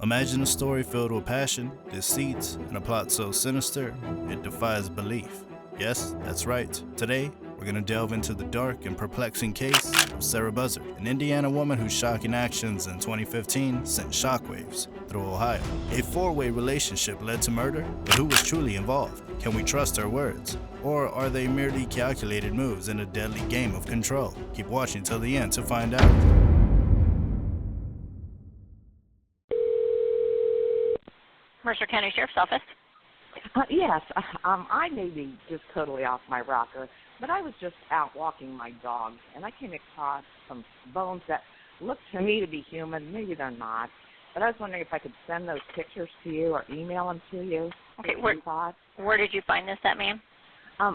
Imagine a story filled with passion, deceit, and a plot so sinister, it defies belief. Yes, that's right. Today, we're going to delve into the dark and perplexing case of Sarah Buzzard, an Indiana woman whose shocking actions in 2015 sent shockwaves through Ohio. A four-way relationship led to murder, but who was truly involved? Can we trust her words? Or are they merely calculated moves in a deadly game of control? Keep watching till the end to find out. Mercer County Sheriff's Office. Yes, I may be just totally off my rocker, but I was just out walking my dog, and I came across some bones that look to me to be human. Maybe they're not, but I was wondering if I could send those pictures to you or email them to you. Okay, where did you find this at, ma'am?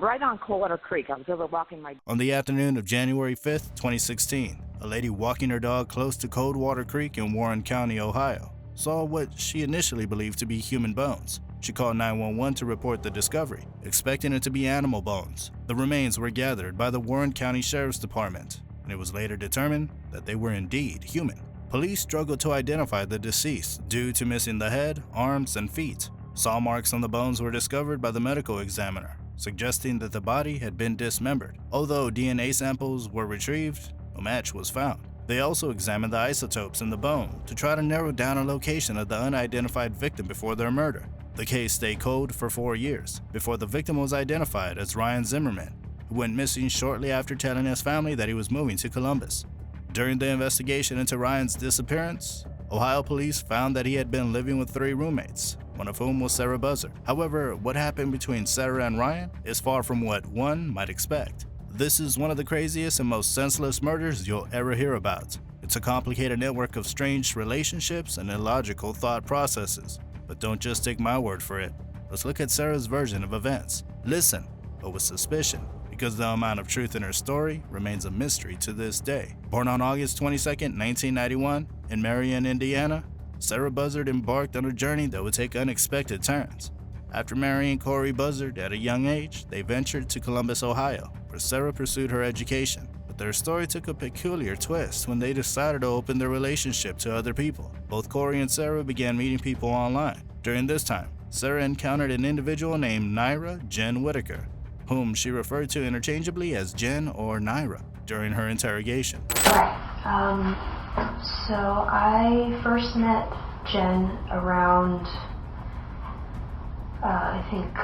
Right on Coldwater Creek. I was over walking my... On the afternoon of January 5th, 2016, a lady walking her dog close to Coldwater Creek in Warren County, Ohio, saw what she initially believed to be human bones. She called 911 to report the discovery, expecting it to be animal bones. The remains were gathered by the Warren County Sheriff's Department, and it was later determined that they were indeed human. Police struggled to identify the deceased due to missing the head, arms, and feet. Saw marks on the bones were discovered by the medical examiner, suggesting that the body had been dismembered. Although DNA samples were retrieved, no match was found. They also examined the isotopes in the bone to try to narrow down a location of the unidentified victim before their murder. The case stayed cold for 4 years before the victim was identified as Ryan Zimmerman, who went missing shortly after telling his family that he was moving to Columbus. During the investigation into Ryan's disappearance, Ohio police found that he had been living with 3 roommates, one of whom was Sarah Buzzard. However, what happened between Sarah and Ryan is far from what one might expect. This is one of the craziest and most senseless murders you'll ever hear about. It's a complicated network of strange relationships and illogical thought processes. But don't just take my word for it. Let's look at Sarah's version of events. Listen, but with suspicion, because the amount of truth in her story remains a mystery to this day. Born on August 22, 1991, in Marion, Indiana, Sarah Buzzard embarked on a journey that would take unexpected turns. After marrying Corey Buzzard at a young age, they ventured to Columbus, Ohio, where Sarah pursued her education. But their story took a peculiar twist when they decided to open their relationship to other people. Both Corey and Sarah began meeting people online. During this time, Sarah encountered an individual named Naira Jen Whitaker, whom she referred to interchangeably as Jen or Naira during her interrogation. So I first met Jen around I think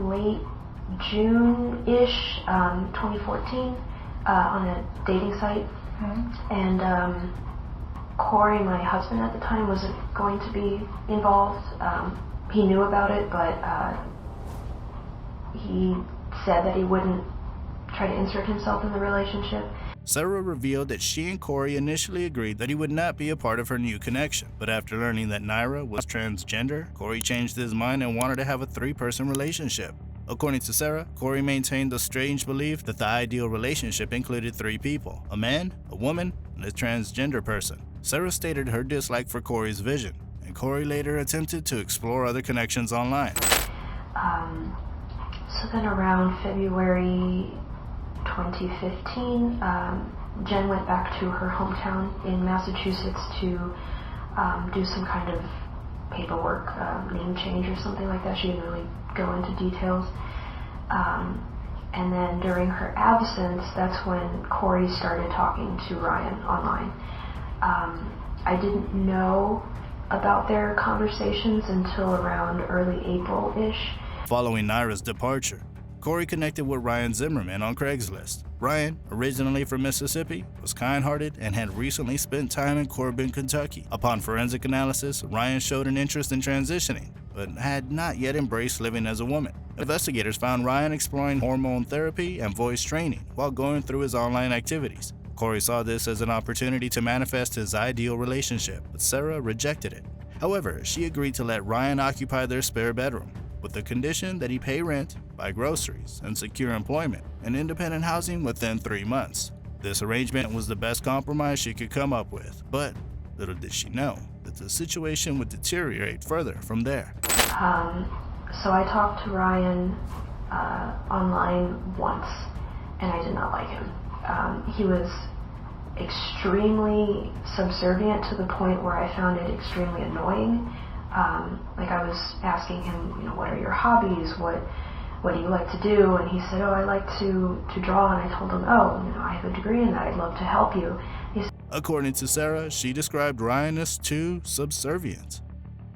late June-ish, 2014, on a dating site. Mm-hmm. And Corey, my husband at the time, wasn't going to be involved. He knew about it, but he said that he wouldn't try to insert himself in the relationship. Sarah revealed that she and Corey initially agreed that he would not be a part of her new connection, but after learning that Naira was transgender, Corey changed his mind and wanted to have a 3-person relationship. According to Sarah, Corey maintained the strange belief that the ideal relationship included 3 people, a man, a woman, and a transgender person. Sarah stated her dislike for Corey's vision, and Corey later attempted to explore other connections online. So then around February 2015, Jen went back to her hometown in Massachusetts to do some kind of paperwork, name change or something like that. She didn't really go into details. And then during her absence, that's when Corey started talking to Ryan online. I didn't know about their conversations until around early April-ish. Following Naira's departure, Corey connected with Ryan Zimmerman on Craigslist. Ryan, originally from Mississippi, was kind-hearted and had recently spent time in Corbin, Kentucky. Upon forensic analysis, Ryan showed an interest in transitioning, but had not yet embraced living as a woman. Investigators found Ryan exploring hormone therapy and voice training while going through his online activities. Corey saw this as an opportunity to manifest his ideal relationship, but Sarah rejected it. However, she agreed to let Ryan occupy their spare bedroom, with the condition that he pay rent, buy groceries, and secure employment and independent housing within 3 months. This arrangement was the best compromise she could come up with, but little did she know that the situation would deteriorate further from there. So I talked to Ryan online once, and I did not like him. He was extremely subservient to the point where I found it extremely annoying. Like I was asking him, what are your hobbies? What do you like to do? And he said, I like to draw. And I told him, I have a degree in that. I'd love to help you. According to Sarah, she described Ryan as too subservient,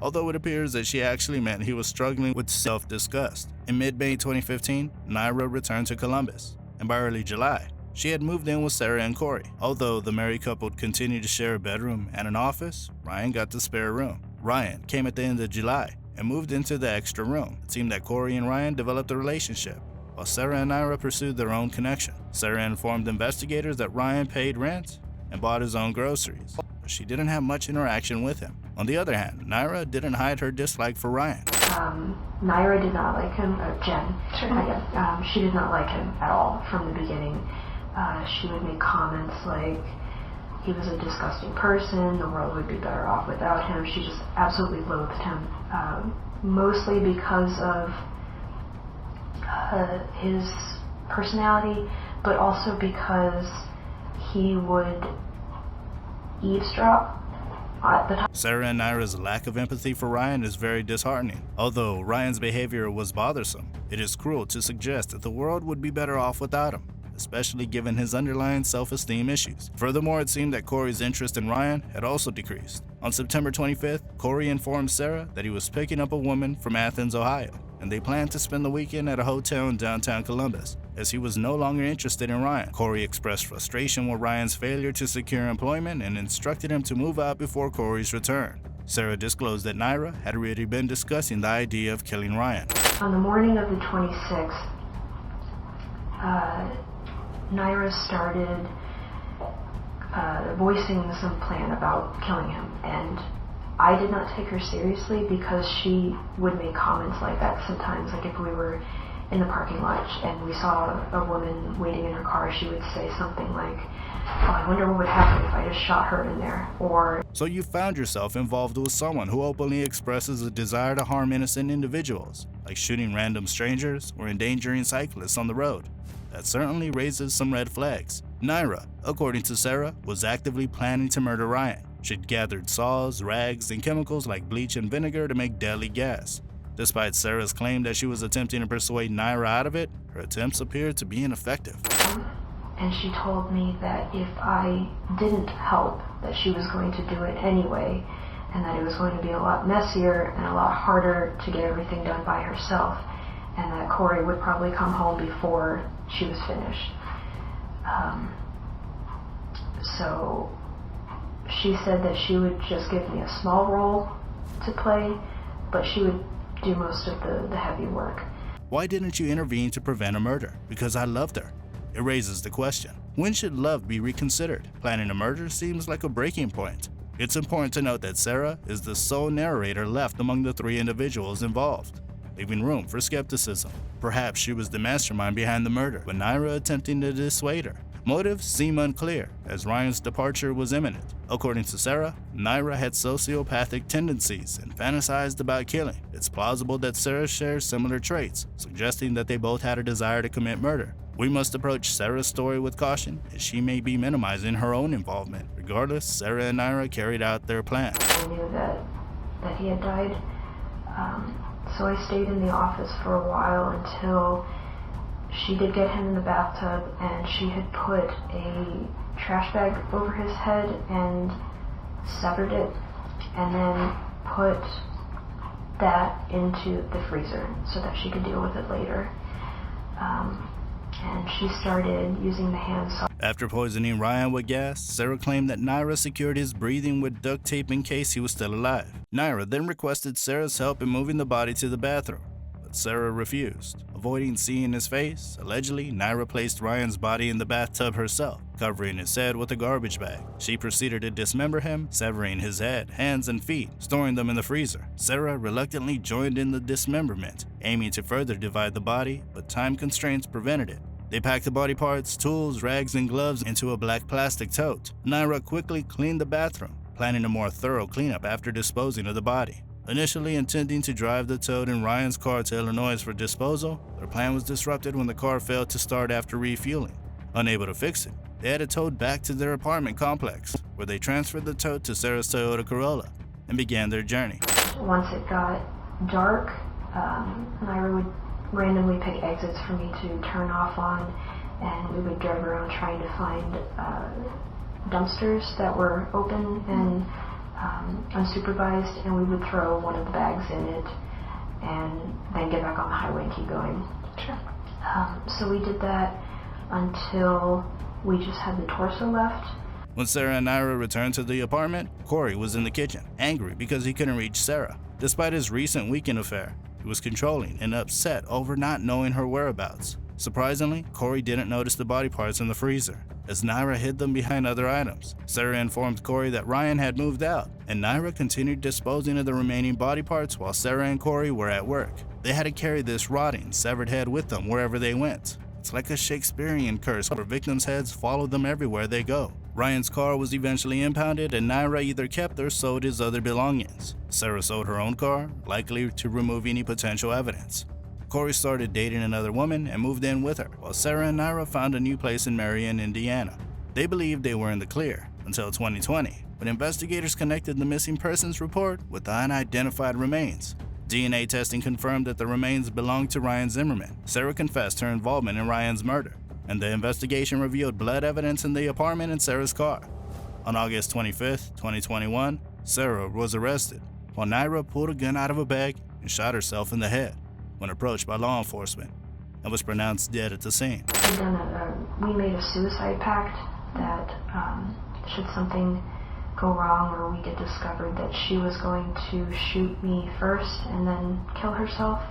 although it appears that she actually meant he was struggling with self-disgust. In mid-May 2015, Naira returned to Columbus, and by early July, she had moved in with Sarah and Corey. Although the married couple continued to share a bedroom and an office, Ryan got the spare room. Ryan came at the end of July and moved into the extra room. It seemed that Corey and Ryan developed a relationship, while Sarah and Naira pursued their own connection. Sarah informed investigators that Ryan paid rent and bought his own groceries, but she didn't have much interaction with him. On the other hand, Naira didn't hide her dislike for Ryan. Naira did not like him, Jen, she did not like him at all from the beginning. She would make comments like he was a disgusting person, the world would be better off without him. She just absolutely loathed him, mostly because of his personality, but also because he would eavesdrop at the time. Sarah and Naira's lack of empathy for Ryan is very disheartening. Although Ryan's behavior was bothersome, it is cruel to suggest that the world would be better off without him, especially given his underlying self-esteem issues. Furthermore, it seemed that Corey's interest in Ryan had also decreased. On September 25th, Corey informed Sarah that he was picking up a woman from Athens, Ohio, and they planned to spend the weekend at a hotel in downtown Columbus. As he was no longer interested in Ryan, Corey expressed frustration with Ryan's failure to secure employment and instructed him to move out before Corey's return. Sarah disclosed that Naira had already been discussing the idea of killing Ryan. On the morning of the 26th, Naira started voicing some plan about killing him, and I did not take her seriously because she would make comments like that sometimes. Like if we were in the parking lot and we saw a woman waiting in her car, she would say something like, I wonder what would happen if I just shot her in there, or... So you found yourself involved with someone who openly expresses a desire to harm innocent individuals, like shooting random strangers or endangering cyclists on the road. That certainly raises some red flags. Naira, according to Sarah, was actively planning to murder Ryan. She'd gathered saws, rags, and chemicals like bleach and vinegar to make deadly gas. Despite Sarah's claim that she was attempting to persuade Naira out of it, her attempts appeared to be ineffective. And she told me that if I didn't help, that she was going to do it anyway, and that it was going to be a lot messier and a lot harder to get everything done by herself, and that Corey would probably come home before she was finished. So she said that she would just give me a small role to play, but she would do most of the heavy work. Why didn't you intervene to prevent a murder? Because I loved her. It raises the question, when should love be reconsidered? Planning a murder seems like a breaking point. It's important to note that Sarah is the sole narrator left among the three individuals involved, leaving room for skepticism. Perhaps she was the mastermind behind the murder, with Naira attempting to dissuade her. Motives seem unclear, as Ryan's departure was imminent. According to Sarah, Naira had sociopathic tendencies and fantasized about killing. It's plausible that Sarah shares similar traits, suggesting that they both had a desire to commit murder. We must approach Sarah's story with caution, as she may be minimizing her own involvement. Regardless, Sarah and Naira carried out their plan. I knew that he had died, so I stayed in the office for a while until she did get him in the bathtub, and she had put a trash bag over his head and severed it, and then put that into the freezer so that she could deal with it later. And she started using the hand saw. After poisoning Ryan with gas, Sarah claimed that Naira secured his breathing with duct tape in case he was still alive. Naira then requested Sarah's help in moving the body to the bathroom, but Sarah refused. Avoiding seeing his face, allegedly, Naira placed Ryan's body in the bathtub herself, covering his head with a garbage bag. She proceeded to dismember him, severing his head, hands, and feet, storing them in the freezer. Sarah reluctantly joined in the dismemberment, aiming to further divide the body, but time constraints prevented it. They packed the body parts, tools, rags, and gloves into a black plastic tote. Naira quickly cleaned the bathroom, planning a more thorough cleanup after disposing of the body. Initially intending to drive the tote in Ryan's car to Illinois for disposal, their plan was disrupted when the car failed to start after refueling. Unable to fix it, they had it towed back to their apartment complex, where they transferred the tote to Sarah's Toyota Corolla and began their journey. Once it got dark, Naira would randomly pick exits for me to turn off on, and we would drive around trying to find dumpsters that were open and unsupervised, and we would throw one of the bags in it and then get back on the highway and keep going. Sure. So we did that until we just had the torso left. When Sarah and Naira returned to the apartment, Corey was in the kitchen, angry because he couldn't reach Sarah. Despite his recent weekend affair, he was controlling and upset over not knowing her whereabouts. Surprisingly, Corey didn't notice the body parts in the freezer, as Naira hid them behind other items. Sarah informed Corey that Ryan had moved out, and Naira continued disposing of the remaining body parts while Sarah and Corey were at work. They had to carry this rotting, severed head with them wherever they went. It's like a Shakespearean curse where victims' heads follow them everywhere they go. Ryan's car was eventually impounded, and Naira either kept or sold his other belongings. Sarah sold her own car, likely to remove any potential evidence. Corey started dating another woman and moved in with her, while Sarah and Naira found a new place in Marion, Indiana. They believed they were in the clear until 2020, when investigators connected the missing persons report with the unidentified remains. DNA testing confirmed that the remains belonged to Ryan Zimmerman. Sarah confessed her involvement in Ryan's murder, and the investigation revealed blood evidence in the apartment and Sarah's car. On August 25, 2021, Sarah was arrested, while Naira pulled a gun out of a bag and shot herself in the head when approached by law enforcement, and was pronounced dead at the scene. We made a suicide pact that should something go wrong or we get discovered, that she was going to shoot me first and then kill herself,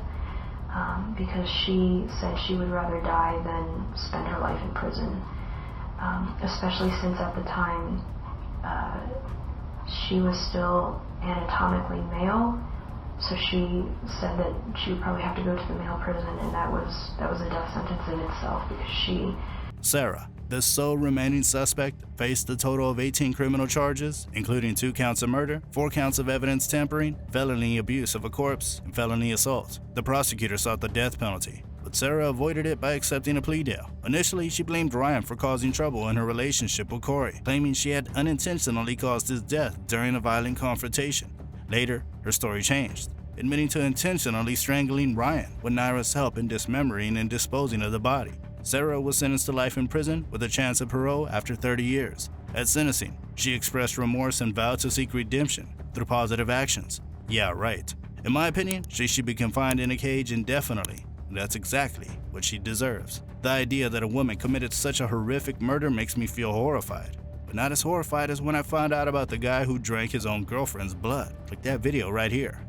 because she said she would rather die than spend her life in prison, especially since at the time she was still anatomically male. So she said that she would probably have to go to the male prison, and that was a death sentence in itself, because she... Sarah, the sole remaining suspect, faced a total of 18 criminal charges, including 2 counts of murder, 4 counts of evidence tampering, felony abuse of a corpse, and felony assault. The prosecutor sought the death penalty, but Sarah avoided it by accepting a plea deal. Initially, she blamed Ryan for causing trouble in her relationship with Corey, claiming she had unintentionally caused his death during a violent confrontation. Later, her story changed, admitting to intentionally strangling Ryan with Naira's help in dismembering and disposing of the body. Sarah was sentenced to life in prison with a chance of parole after 30 years. At sentencing, she expressed remorse and vowed to seek redemption through positive actions. Yeah, right. In my opinion, she should be confined in a cage indefinitely, and that's exactly what she deserves. The idea that a woman committed such a horrific murder makes me feel horrified. But not as horrified as when I found out about the guy who drank his own girlfriend's blood, like that video right here.